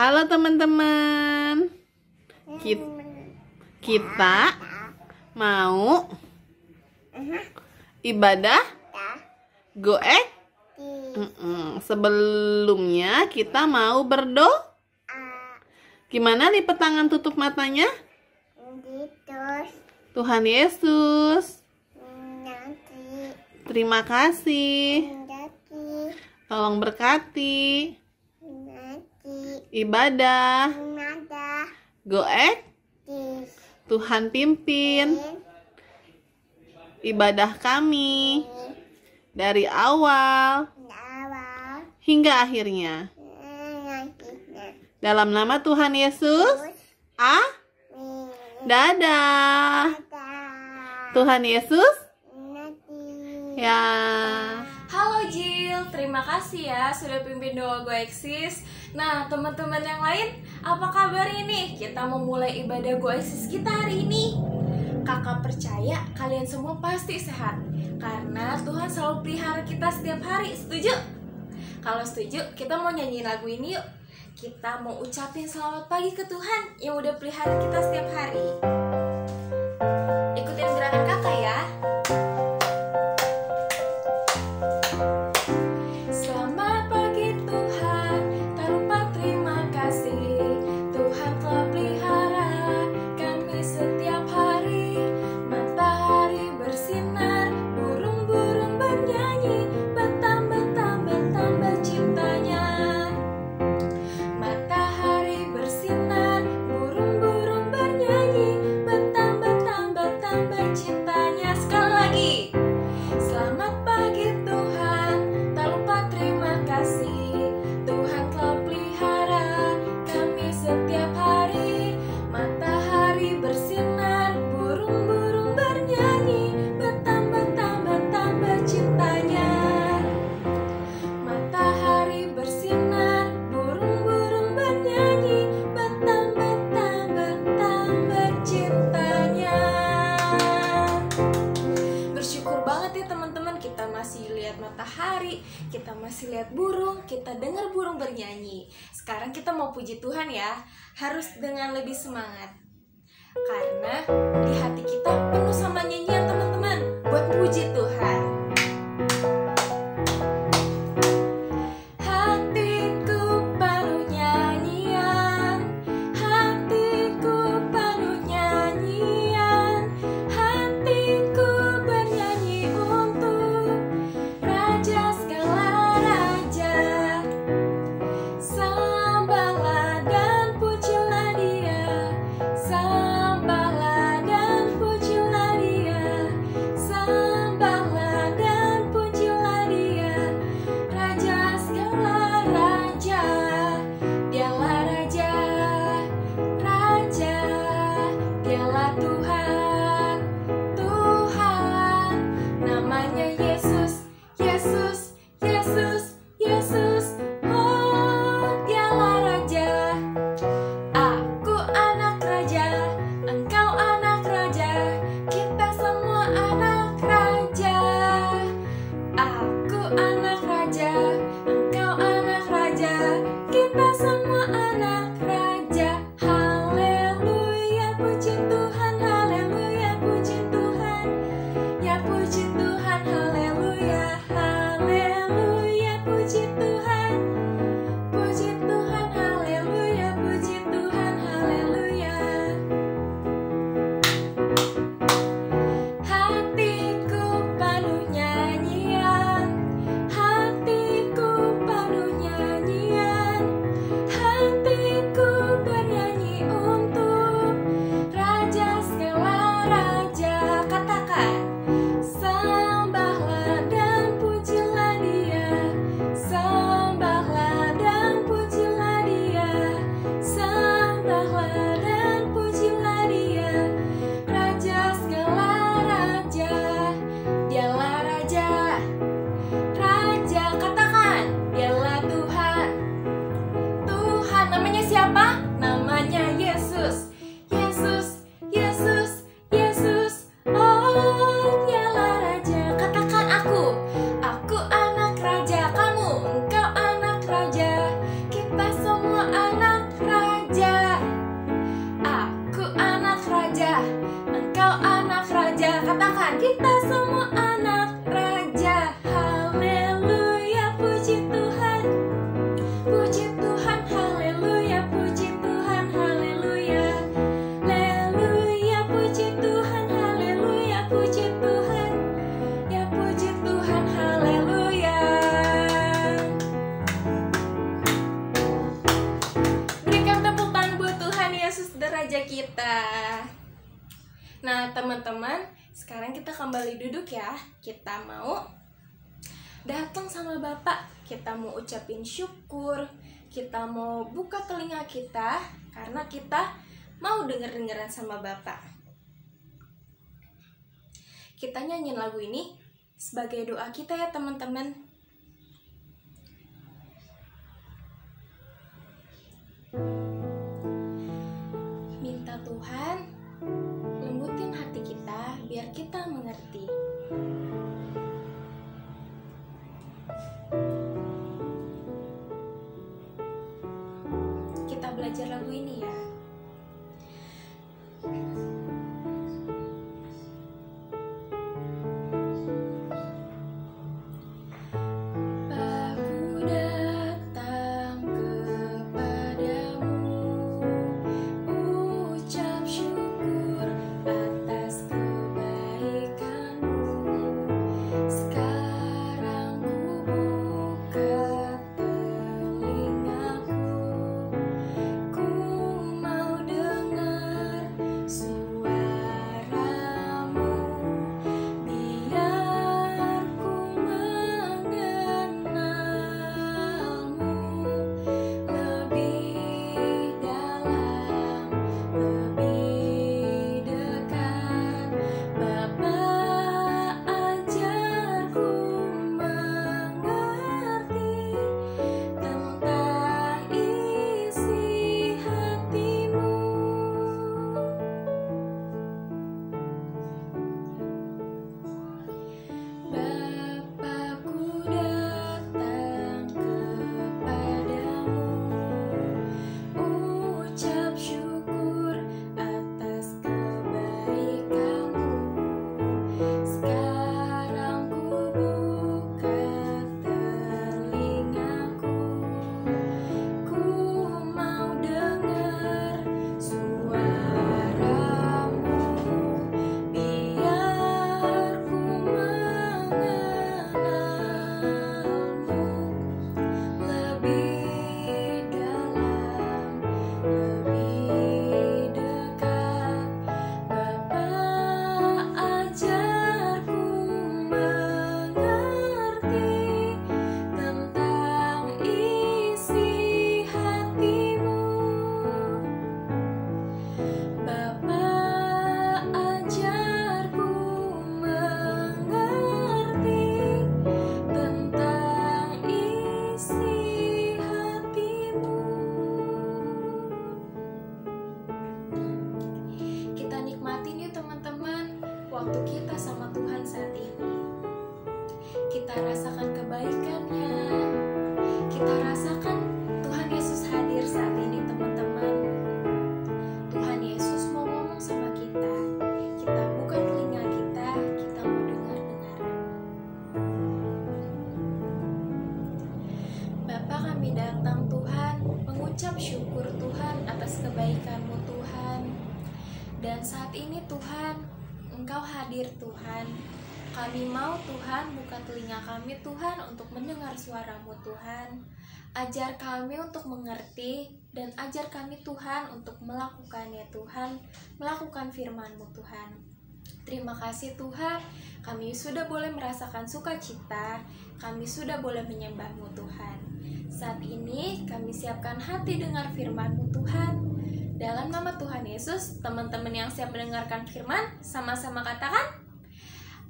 Halo teman-teman, kita mau ibadah goek. Sebelumnya kita mau berdoa. Gimana lipat tangan tutup matanya? Tuhan Yesus, terima kasih. Tolong berkati ibadah goek. Tuhan pimpin ibadah kami dari awal hingga akhirnya. Dalam nama Tuhan Yesus, dadah. Tuhan Yesus, ya. Halo Jill, terima kasih ya sudah pimpin doa GoExist. Nah teman-teman yang lain, apa kabar ini? Kita memulai ibadah GoExist kita hari ini. Kakak percaya kalian semua pasti sehat, karena Tuhan selalu pelihara kita setiap hari. Setuju? Kalau setuju, kita mau nyanyiin lagu ini yuk. Kita mau ucapin selamat pagi ke Tuhan yang udah pelihara kita setiap hari. Ikutin gerakan kakak ya. Selamat pagi Tuhan, tak lupa terima kasih. Tuhan telah pelihara kami setiap hari. Matahari bersinar, burung-burung bernyanyi, bertambah cintanya. Matahari bersinar, burung-burung bernyanyi, bertambah cintanya. Sekali lagi. Selamat pagi Tuhan, tak lupa terima kasih. Tuhan telah pelihara kami setiap hari. Matahari bersinar, burung-burung bernyanyi, bertambah cintanya. Matahari bersinar, burung-burung bernyanyi, bertambah cintanya. Bersyukur banget ya teman-teman, kita masih lihat matahari, kita masih lihat burung, kita dengar burung bernyanyi. Sekarang kita mau puji Tuhan ya, harus dengan lebih semangat. Karena di hati kita penuh sama nyanyian teman-teman, buat puji Tuhan. Hatiku penuh nyanyian, hatiku penuh nyanyian, hatiku bernyanyi untuk Raja segala raja. Sembahlah dan pujilah Dia, sembahlah dan pujilah Dia, sembahlah dan pujilah Dia. Raja segala raja, Dialah Raja, Raja, Dialah Tuhan, Tuhan. Namanya Yesus, Yesus, Yesus, Yesus. Oh, Dialah Raja. Aku anak raja, engkau anak raja, kita semua anak raja. Aku anak raja, engkau anak raja, kita semua anak raja. Haleluya, puji Tuhan, haleluya, puji Tuhan. Ya puji Tuhan, haleluya, haleluya, puji Tuhan. Puji Tuhan, haleluya, puji Tuhan, haleluya. Hatiku penuh nyanyian, hatiku penuh nyanyian, hatiku bernyanyi untuk Raja segala raja. Katakan, sembahlah dan pujilah Dia, sembahlah dan pujilah Dia, sembahlah dan pujilah Dia. Raja segala raja, Dialah Raja, Raja. Katakan, Dialah Tuhan, Tuhan. Namanya siapa? Namanya Yesus, Yesus, Yesus, Yesus. Oh, Dialah Raja. Katakan, aku anak raja. Kamu, engkau anak raja, kita semua anak remaja kita. Nah teman-teman, sekarang kita kembali duduk ya. Kita mau datang sama Bapak, kita mau ucapin syukur, kita mau buka telinga kita karena kita mau denger-dengeran sama Bapak. Kita nyanyiin lagu ini sebagai doa kita ya teman-teman. Minta Tuhan lembutin hati kita biar kita mengerti. Kita belajar lagu ini ya. Waktu kita sama Tuhan saat ini, kita rasakan kebaikannya, kita rasakan Tuhan Yesus hadir saat ini teman-teman. Tuhan Yesus mau ngomong sama kita, kita buka telinga kita, kita mau dengar-dengar. Bapa, kami datang Tuhan, mengucap syukur Tuhan atas kebaikan-Mu Tuhan. Dan saat ini Tuhan, Engkau hadir Tuhan. Kami mau Tuhan buka telinga kami Tuhan untuk mendengar suara-Mu Tuhan. Ajar kami untuk mengerti dan ajar kami Tuhan untuk melakukannya Tuhan, melakukan firman-Mu Tuhan. Terima kasih Tuhan, kami sudah boleh merasakan sukacita, kami sudah boleh menyembah-Mu Tuhan. Saat ini kami siapkan hati dengar firman-Mu Tuhan. Dalam nama Tuhan Yesus, teman-teman yang siap mendengarkan firman, sama-sama katakan,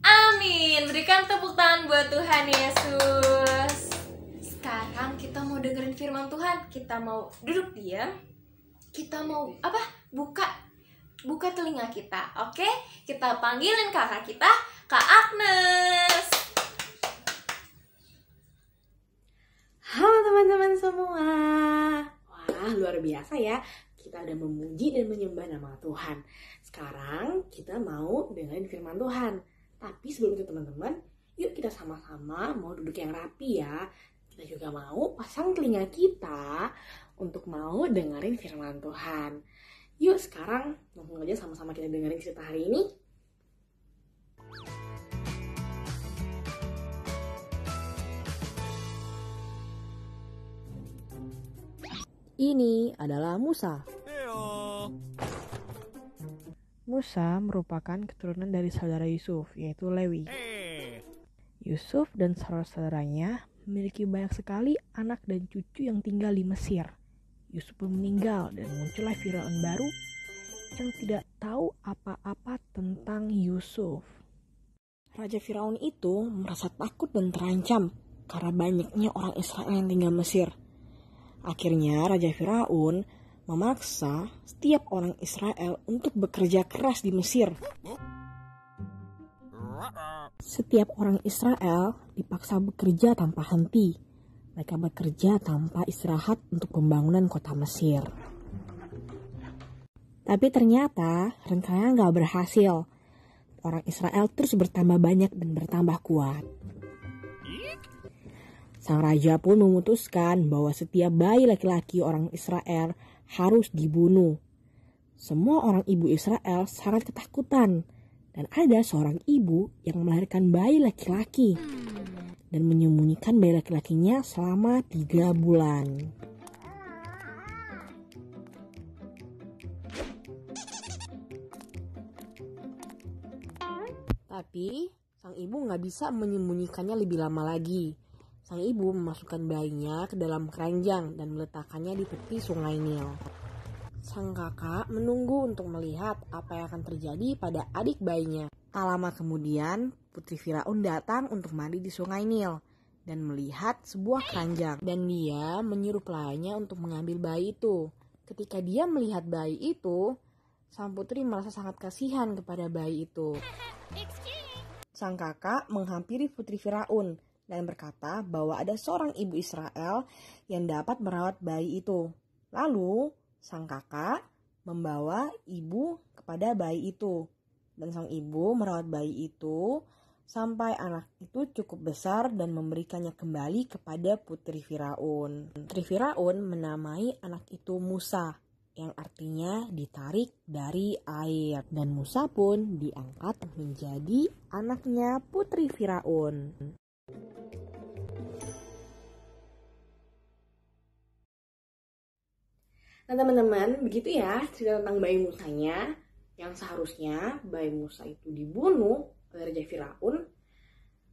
amin. Berikan tepuk tangan buat Tuhan Yesus. Sekarang kita mau dengerin firman Tuhan, kita mau duduk diam, kita mau buka telinga kita, oke? Kita panggilin kakak kita, Kak Agnes. Halo teman-teman semua. Wah, luar biasa ya. Kita udah memuji dan menyembah nama Tuhan. Sekarang kita mau dengerin firman Tuhan. Tapi sebelum itu teman-teman, yuk kita sama-sama mau duduk yang rapi ya. Kita juga mau pasang telinga kita untuk mau dengerin firman Tuhan. Yuk sekarang langsung aja sama-sama kita dengerin cerita hari ini. Ini adalah Musa. Musa merupakan keturunan dari saudara Yusuf, yaitu Lewi. Yusuf dan saudara-saudaranya memiliki banyak sekali anak dan cucu yang tinggal di Mesir. Yusuf pun meninggal dan muncullah Firaun baru yang tidak tahu apa-apa tentang Yusuf. Raja Firaun itu merasa takut dan terancam karena banyaknya orang Israel yang tinggal Mesir. Akhirnya Raja Firaun memaksa setiap orang Israel untuk bekerja keras di Mesir. Setiap orang Israel dipaksa bekerja tanpa henti. Mereka bekerja tanpa istirahat untuk pembangunan kota Mesir. Tapi ternyata rencananya nggak berhasil. Orang Israel terus bertambah banyak dan bertambah kuat. Sang raja pun memutuskan bahwa setiap bayi laki-laki orang Israel harus dibunuh. Semua orang ibu Israel sangat ketakutan. Dan ada seorang ibu yang melahirkan bayi laki-laki dan menyembunyikan bayi laki-lakinya selama 3 bulan. Tapi sang ibu gak bisa menyembunyikannya lebih lama lagi. Sang ibu memasukkan bayinya ke dalam keranjang dan meletakkannya di tepi sungai Nil. Sang kakak menunggu untuk melihat apa yang akan terjadi pada adik bayinya. Tak lama kemudian, Putri Firaun datang untuk mandi di sungai Nil dan melihat sebuah keranjang. Dan dia menyuruh pelayannya untuk mengambil bayi itu. Ketika dia melihat bayi itu, sang putri merasa sangat kasihan kepada bayi itu. Sang kakak menghampiri Putri Firaun dan berkata bahwa ada seorang ibu Israel yang dapat merawat bayi itu. Lalu, sang kakak membawa ibu kepada bayi itu. Dan sang ibu merawat bayi itu sampai anak itu cukup besar dan memberikannya kembali kepada Putri Firaun. Putri Firaun menamai anak itu Musa, yang artinya ditarik dari air. Dan Musa pun diangkat menjadi anaknya Putri Firaun. Nah teman-teman, begitu ya cerita tentang bayi Musanya, yang seharusnya bayi Musa itu dibunuh oleh Raja Firaun.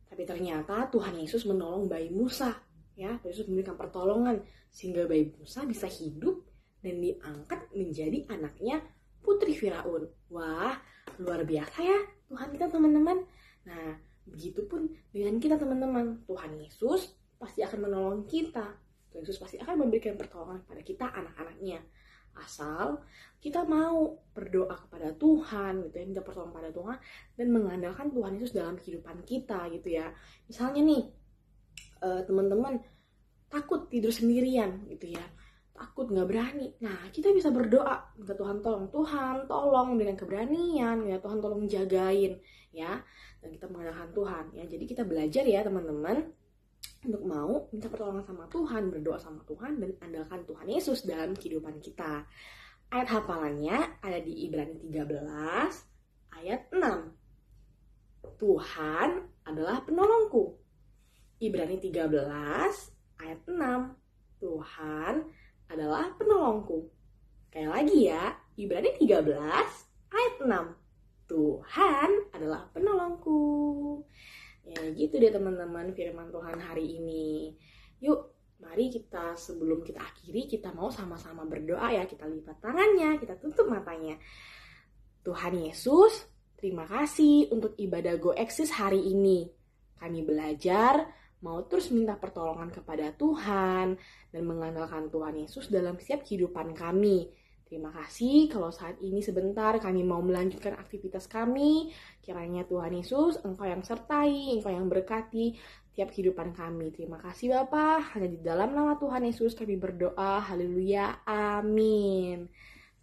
Tapi ternyata Tuhan Yesus menolong bayi Musa. Ya, Tuhan Yesus memberikan pertolongan sehingga bayi Musa bisa hidup dan diangkat menjadi anaknya Putri Firaun. Wah, luar biasa ya Tuhan kita teman-teman. Nah, begitupun dengan kita teman-teman. Tuhan Yesus pasti akan menolong kita. Tuhan Yesus pasti akan memberikan pertolongan pada kita anak-anaknya. Asal kita mau berdoa kepada Tuhan gitu ya, minta pertolongan pada Tuhan dan mengandalkan Tuhan Yesus dalam kehidupan kita gitu ya. Misalnya nih teman-teman takut tidur sendirian gitu ya, takut nggak berani. Nah kita bisa berdoa minta Tuhan tolong dengan keberanian ya, Tuhan tolong jagain ya, dan kita mengandalkan Tuhan ya. Jadi kita belajar ya teman-teman untuk mau minta pertolongan sama Tuhan, berdoa sama Tuhan, dan andalkan Tuhan Yesus dalam kehidupan kita. Ayat hafalannya ada di Ibrani 13 ayat 6. Tuhan adalah penolongku. Ibrani 13 ayat 6. Tuhan adalah penolongku. Kayak lagi ya, Ibrani 13 ayat 6. Tuhan adalah penolongku. Ya gitu deh teman-teman firman Tuhan hari ini. Yuk mari kita sebelum kita akhiri kita mau sama-sama berdoa ya. Kita lipat tangannya, kita tutup matanya. Tuhan Yesus, terima kasih untuk ibadah Go Eksis hari ini. Kami belajar mau terus minta pertolongan kepada Tuhan dan mengandalkan Tuhan Yesus dalam setiap kehidupan kami. Terima kasih kalau saat ini sebentar kami mau melanjutkan aktivitas kami. Kiranya Tuhan Yesus, Engkau yang sertai, Engkau yang berkati tiap kehidupan kami. Terima kasih Bapa, hanya di dalam nama Tuhan Yesus kami berdoa. Haleluya, amin.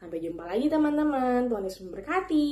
Sampai jumpa lagi teman-teman, Tuhan Yesus memberkati.